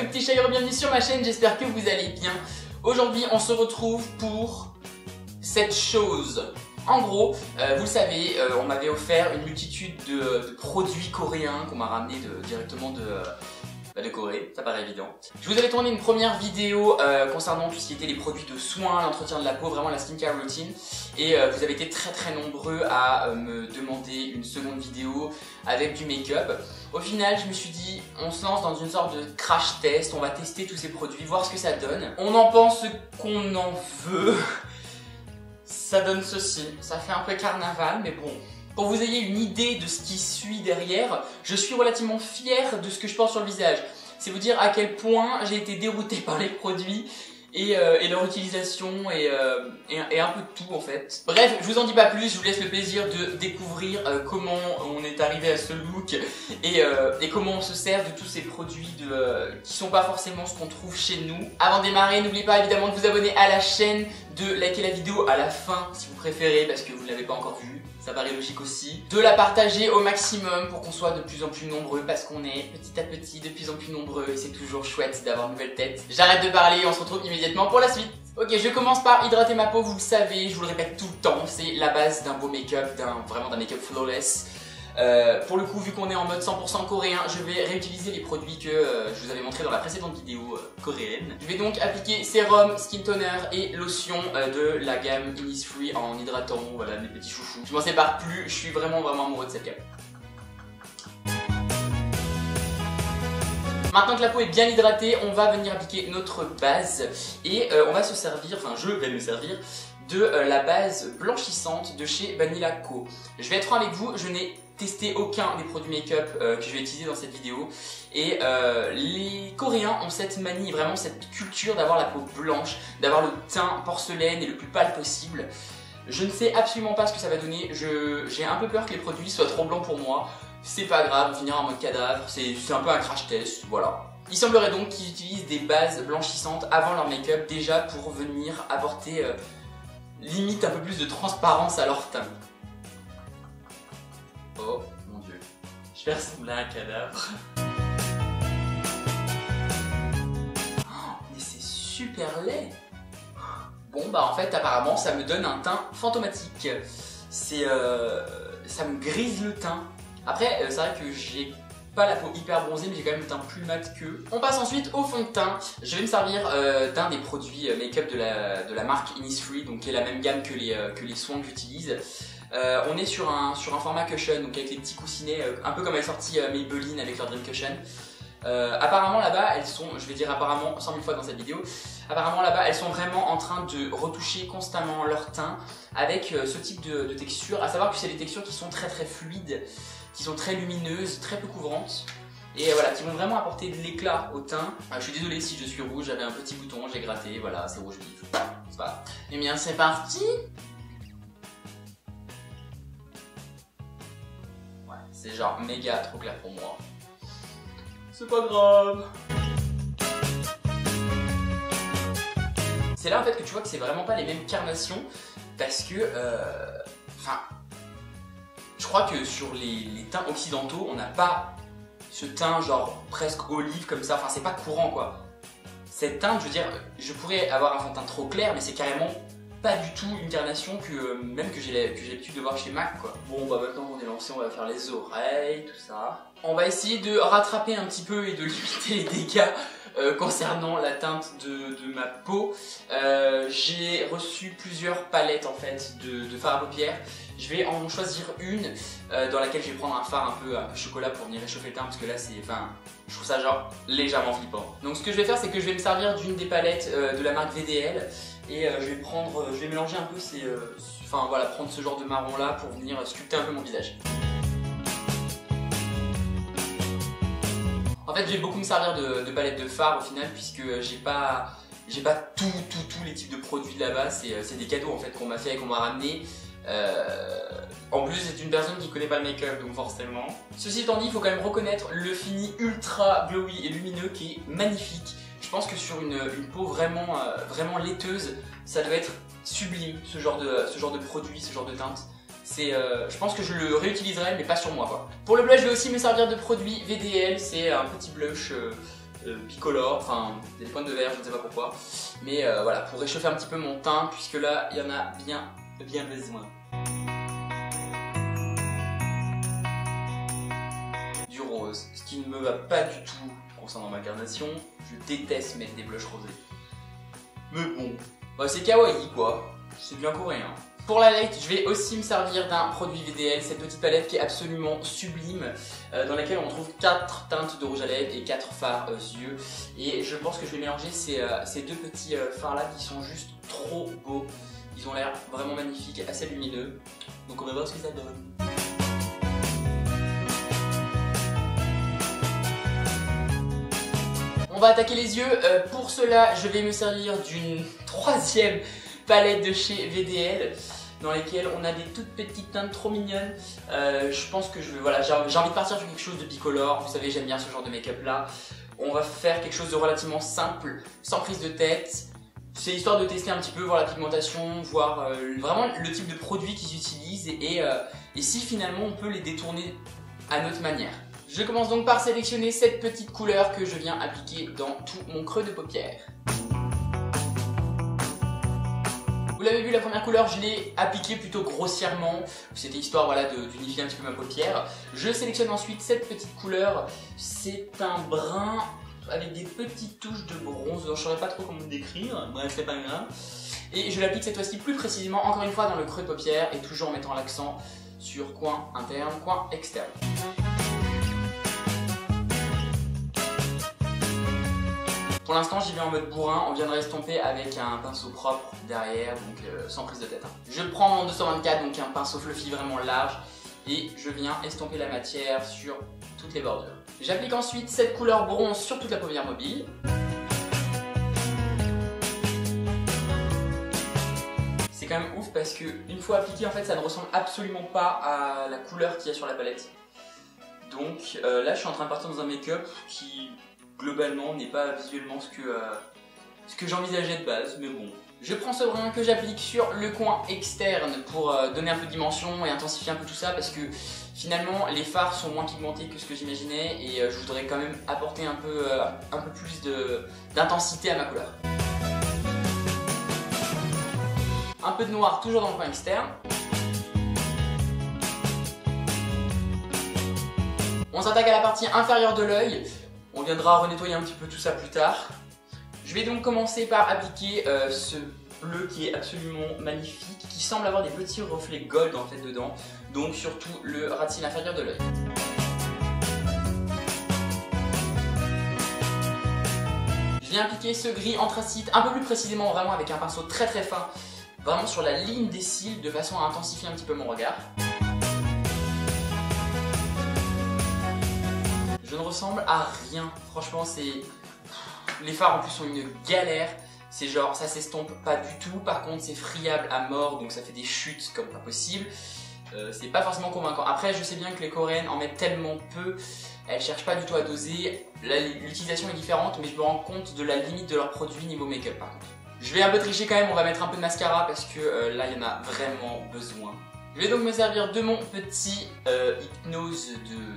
Hello mes petits chats, bienvenue sur ma chaîne, j'espère que vous allez bien. Aujourd'hui on se retrouve pour cette chose. En gros, vous le savez, on m'avait offert une multitude de produits coréens qu'on m'a ramené directement de Corée, ça paraît évident. Je vous avais tourné une première vidéo concernant tout ce qui était les produits de soins, l'entretien de la peau, vraiment la skincare routine. Et vous avez été très nombreux à me demander une seconde vidéo avec du make-up. Au final, je me suis dit, on se lance dans une sorte de crash test, on va tester tous ces produits, voir ce que ça donne. On en pense qu'on en veut. Ça donne ceci, ça fait un peu carnaval, mais bon. Pour que vous ayez une idée de ce qui suit derrière, je suis relativement fier de ce que je porte sur le visage. C'est vous dire à quel point j'ai été dérouté par les produits et leur utilisation et un peu de tout en fait. Bref, je vous en dis pas plus, je vous laisse le plaisir de découvrir comment on est arrivé à ce look et comment on se sert de tous ces produits qui sont pas forcément ce qu'on trouve chez nous. Avant de démarrer, n'oubliez pas évidemment de vous abonner à la chaîne, de liker la vidéo à la fin si vous préférez parce que vous ne l'avez pas encore vue. Ça paraît logique aussi. De la partager au maximum pour qu'on soit de plus en plus nombreux parce qu'on est petit à petit de plus en plus nombreux et c'est toujours chouette d'avoir de nouvelles têtes. J'arrête de parler, on se retrouve immédiatement pour la suite. Ok, je commence par hydrater ma peau, vous le savez, je vous le répète tout le temps, c'est la base d'un beau make-up, vraiment d'un make-up flawless. Pour le coup, vu qu'on est en mode 100% coréen, je vais réutiliser les produits que je vous avais montré dans la précédente vidéo coréenne. Je vais donc appliquer sérum, skin toner et lotion de la gamme Innisfree en hydratant, voilà mes petits chouchous. Je m'en sépare plus, je suis vraiment amoureux de cette gamme. Maintenant que la peau est bien hydratée, on va venir appliquer notre base et on va se servir, enfin je vais me servir de la base blanchissante de chez Vanilla Co. Je vais être franc avec vous, je n'ai testé aucun des produits make-up que je vais utiliser dans cette vidéo et les Coréens ont cette manie, vraiment cette culture d'avoir la peau blanche, d'avoir le teint porcelaine et le plus pâle possible. Je ne sais absolument pas ce que ça va donner, j'ai un peu peur que les produits soient trop blancs pour moi. C'est pas grave, on finira en mode cadavre, c'est un peu un crash test, voilà. Il semblerait donc qu'ils utilisent des bases blanchissantes avant leur make-up déjà pour venir apporter limite un peu plus de transparence à leur teint. Oh mon dieu, je vais ressembler à un cadavre. Oh, mais c'est super laid. Bon bah en fait apparemment ça me donne un teint fantomatique. Ça me grise le teint. Après c'est vrai que j'ai pas la peau hyper bronzée mais j'ai quand même le teint plus mat qu'eux. On passe ensuite au fond de teint. Je vais me servir d'un des produits make-up de la marque Innisfree, donc qui est la même gamme que les soins que j'utilise. On est sur un format cushion, donc avec les petits coussinets, un peu comme est sorti Maybelline avec leur Dream Cushion. Apparemment là-bas, elles sont, je vais dire apparemment 100 000 fois dans cette vidéo, apparemment là-bas elles sont vraiment en train de retoucher constamment leur teint avec ce type de texture, à savoir que c'est des textures qui sont très fluides, qui sont très lumineuses, très peu couvrantes et voilà, qui vont vraiment apporter de l'éclat au teint. Je suis désolé si je suis rouge, j'avais un petit bouton, j'ai gratté, voilà, c'est rouge vif, c'est pas grave. Et bien c'est parti. Ouais, c'est genre méga trop clair pour moi. C'est pas grave. C'est là en fait que tu vois que c'est vraiment pas les mêmes carnations parce que, je crois que sur les teints occidentaux, on n'a pas ce teint genre presque olive comme ça, enfin c'est pas courant quoi. Cette teinte, je veux dire, je pourrais avoir un fond de teint trop clair mais c'est carrément pas du tout une carnation que j'ai l'habitude de voir chez MAC quoi. Bon bah maintenant qu'on est lancé, on va faire les oreilles, tout ça. On va essayer de rattraper un petit peu et de limiter les dégâts concernant la teinte de ma peau. J'ai reçu plusieurs palettes en fait de fard à paupières. Je vais en choisir une dans laquelle je vais prendre un fard un peu chocolat pour venir réchauffer le teint parce que là c'est, je trouve ça genre légèrement flippant. Donc ce que je vais faire c'est que je vais me servir d'une des palettes de la marque VDL et je vais mélanger un peu prendre ce genre de marron là pour venir sculpter un peu mon visage. En fait, je vais beaucoup me servir de palettes de fard au final puisque j'ai pas tous les types de produits de là-bas. C'est des cadeaux en fait qu'on m'a fait et qu'on m'a ramené. En plus, c'est une personne qui connaît pas le make-up, donc forcément. Ceci étant dit, il faut quand même reconnaître le fini ultra glowy et lumineux qui est magnifique. Je pense que sur une peau vraiment laiteuse, ça doit être sublime ce genre de produit, ce genre de teinte. Je pense que je le réutiliserai mais pas sur moi quoi. Pour le blush, je vais aussi me servir de produit VDL, c'est un petit blush bicolore, enfin des pointes de verre, je ne sais pas pourquoi. Mais voilà, pour réchauffer un petit peu mon teint, puisque là, il y en a bien besoin. Du rose, ce qui ne me va pas du tout concernant ma carnation. Je déteste mettre des blushs rosés. Mais bon, bah, c'est kawaii quoi, c'est bien coréen. Pour la light, je vais aussi me servir d'un produit VDL, cette petite palette qui est absolument sublime, dans laquelle on trouve 4 teintes de rouge à lèvres et 4 fards yeux. Et je pense que je vais mélanger ces deux petits fards là qui sont juste trop beaux. Ils ont l'air vraiment magnifiques, assez lumineux. Donc on va voir ce que ça donne. On va attaquer les yeux. Pour cela, je vais me servir d'une 3e palette de chez VDL dans lesquelles on a des toutes petites teintes trop mignonnes. Je pense que voilà, j'ai envie de partir sur quelque chose de bicolore. Vous savez, j'aime bien ce genre de make-up là. On va faire quelque chose de relativement simple, sans prise de tête. C'est histoire de tester un petit peu, voir la pigmentation, voir vraiment le type de produit qu'ils utilisent et si finalement on peut les détourner à notre manière. Je commence donc par sélectionner cette petite couleur que je viens appliquer dans tout mon creux de paupière. Vous l'avez vu, la première couleur, je l'ai appliquée plutôt grossièrement. C'était histoire voilà, d'unifier un petit peu ma paupière. Je sélectionne ensuite cette petite couleur. C'est un brun avec des petites touches de bronze. Je ne saurais pas trop comment le décrire. Bref, c'est pas grave. Et je l'applique cette fois-ci plus précisément, encore une fois, dans le creux de paupière et toujours en mettant l'accent sur coin interne, coin externe. Pour l'instant, j'y vais en mode bourrin. On viendra estomper avec un pinceau propre derrière, donc sans prise de tête. Je prends mon 224, donc un pinceau fluffy vraiment large, et je viens estomper la matière sur toutes les bordures. J'applique ensuite cette couleur bronze sur toute la paupière mobile. C'est quand même ouf parce que une fois appliqué, en fait, ça ne ressemble absolument pas à la couleur qu'il y a sur la palette. Donc là, je suis en train de partir dans un make-up qui globalement n'est pas visuellement ce que j'envisageais de base, mais bon. Je prends ce brin que j'applique sur le coin externe pour donner un peu de dimension et intensifier un peu tout ça parce que finalement les fards sont moins pigmentés que ce que j'imaginais et je voudrais quand même apporter un peu plus d'intensité à ma couleur. Un peu de noir toujours dans le coin externe. On s'attaque à la partie inférieure de l'œil. On viendra renettoyer un petit peu tout ça plus tard. Je vais donc commencer par appliquer ce bleu qui est absolument magnifique, qui semble avoir des petits reflets gold en fait dedans, donc surtout le ras de cils inférieur de l'œil. Je viens appliquer ce gris anthracite un peu plus précisément, vraiment avec un pinceau très très fin, vraiment sur la ligne des cils de façon à intensifier un petit peu mon regard. Je ne ressemble à rien, franchement les fards en plus sont une galère, c'est genre ça s'estompe pas du tout, par contre c'est friable à mort donc ça fait des chutes comme pas possible, c'est pas forcément convaincant. Après je sais bien que les coréennes en mettent tellement peu, elles cherchent pas du tout à doser, l'utilisation est différente mais je me rends compte de la limite de leurs produits niveau make-up par contre. Je vais un peu tricher quand même, on va mettre un peu de mascara parce que là il y en a vraiment besoin. Je vais donc me servir de mon petit Hypnose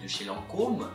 de chez Lancôme.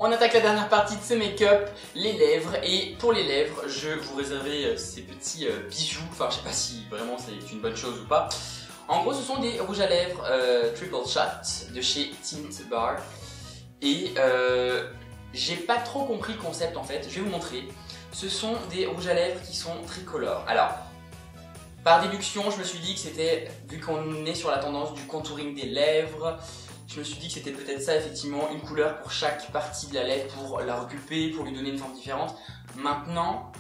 On attaque la dernière partie de ce make-up, les lèvres, et pour les lèvres, je vous réservais ces petits bijoux, enfin je sais pas si vraiment c'est une bonne chose ou pas. En gros ce sont des rouges à lèvres Triple Shot de chez Tint Bar, et j'ai pas trop compris le concept en fait, je vais vous montrer. Ce sont des rouges à lèvres qui sont tricolores. Alors, par déduction, je me suis dit que c'était, vu qu'on est sur la tendance du contouring des lèvres, je me suis dit que c'était peut-être ça effectivement, une couleur pour chaque partie de la lèvre pour la recouper, pour lui donner une forme différente. Maintenant,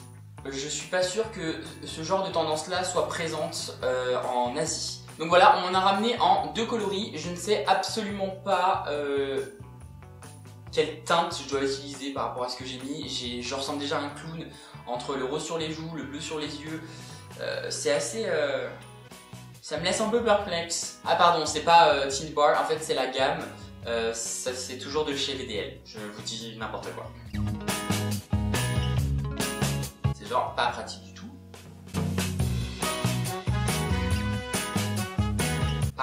je suis pas sûr que ce genre de tendance-là soit présente en Asie. Donc voilà, on en a ramené en 2 coloris. Je ne sais absolument pas quelle teinte je dois utiliser par rapport à ce que j'ai mis. Je ressemble déjà à un clown entre le rose sur les joues, le bleu sur les yeux. C'est assez... ça me laisse un peu perplexe. Ah pardon, c'est pas Tint Bar, en fait c'est la gamme. C'est toujours de chez VDL, je vous dis n'importe quoi. C'est genre pas pratique du tout.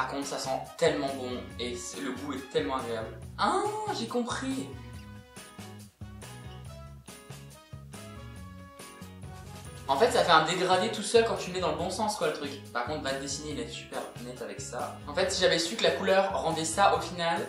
Par contre, ça sent tellement bon et le goût est tellement agréable. Ah, j'ai compris. En fait, ça fait un dégradé tout seul quand tu le mets dans le bon sens, quoi, le truc. Par contre, va te dessiner, il est super net avec ça. En fait, si j'avais su que la couleur rendait ça au final,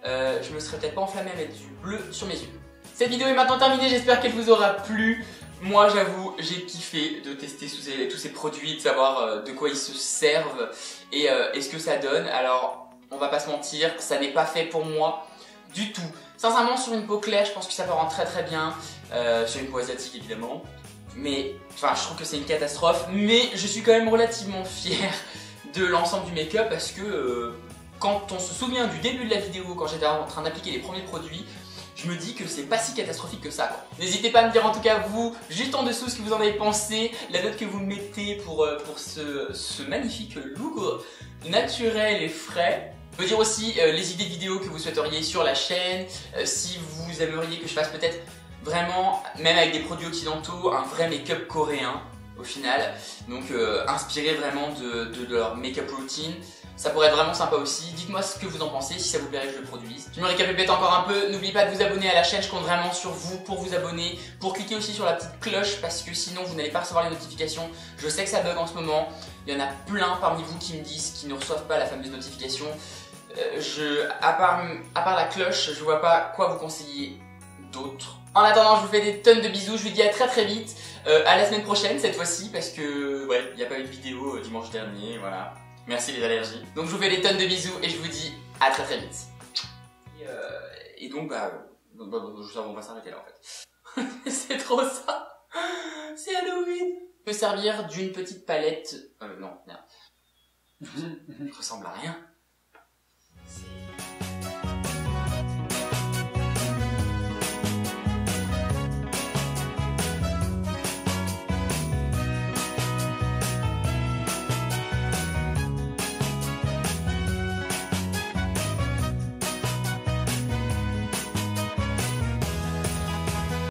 je me serais peut-être pas enflammé à mettre du bleu sur mes yeux. Cette vidéo est maintenant terminée, j'espère qu'elle vous aura plu. Moi, j'avoue, j'ai kiffé de tester tous ces produits, de savoir de quoi ils se servent et ce que ça donne. Alors, on va pas se mentir, ça n'est pas fait pour moi du tout. Sincèrement, sur une peau claire, je pense que ça peut rendre très très bien. Sur une peau asiatique, évidemment. Mais, enfin, je trouve que c'est une catastrophe. Mais je suis quand même relativement fier de l'ensemble du make-up parce que quand on se souvient du début de la vidéo, quand j'étais en train d'appliquer les premiers produits, je me dis que c'est pas si catastrophique que ça. N'hésitez pas à me dire en tout cas vous, juste en dessous, ce que vous en avez pensé, la note que vous mettez pour ce magnifique look naturel et frais. Je peux dire aussi les idées de vidéos que vous souhaiteriez sur la chaîne, si vous aimeriez que je fasse peut-être vraiment, même avec des produits occidentaux, un vrai make-up coréen au final. Donc inspiré vraiment de leur make-up routine. Ça pourrait être vraiment sympa aussi. Dites-moi ce que vous en pensez, si ça vous plairait que je le produise. Je me récapitule encore un peu. N'oubliez pas de vous abonner à la chaîne. Je compte vraiment sur vous pour vous abonner. Pour cliquer aussi sur la petite cloche parce que sinon vous n'allez pas recevoir les notifications. Je sais que ça bug en ce moment. Il y en a plein parmi vous qui me disent qu'ils ne reçoivent pas la fameuse notification. À part la cloche, je vois pas quoi vous conseiller d'autre. En attendant, je vous fais des tonnes de bisous. Je vous dis à très très vite. À la semaine prochaine cette fois-ci parce que ouais, il n'y a pas eu de vidéo dimanche dernier. Voilà. Merci les allergies. Donc je vous fais des tonnes de bisous et je vous dis à très très vite. Et donc on va s'arrêter là en fait. C'est trop ça. C'est Halloween. Je peux servir d'une petite palette. Non, merde. Ça ressemble à rien. C'est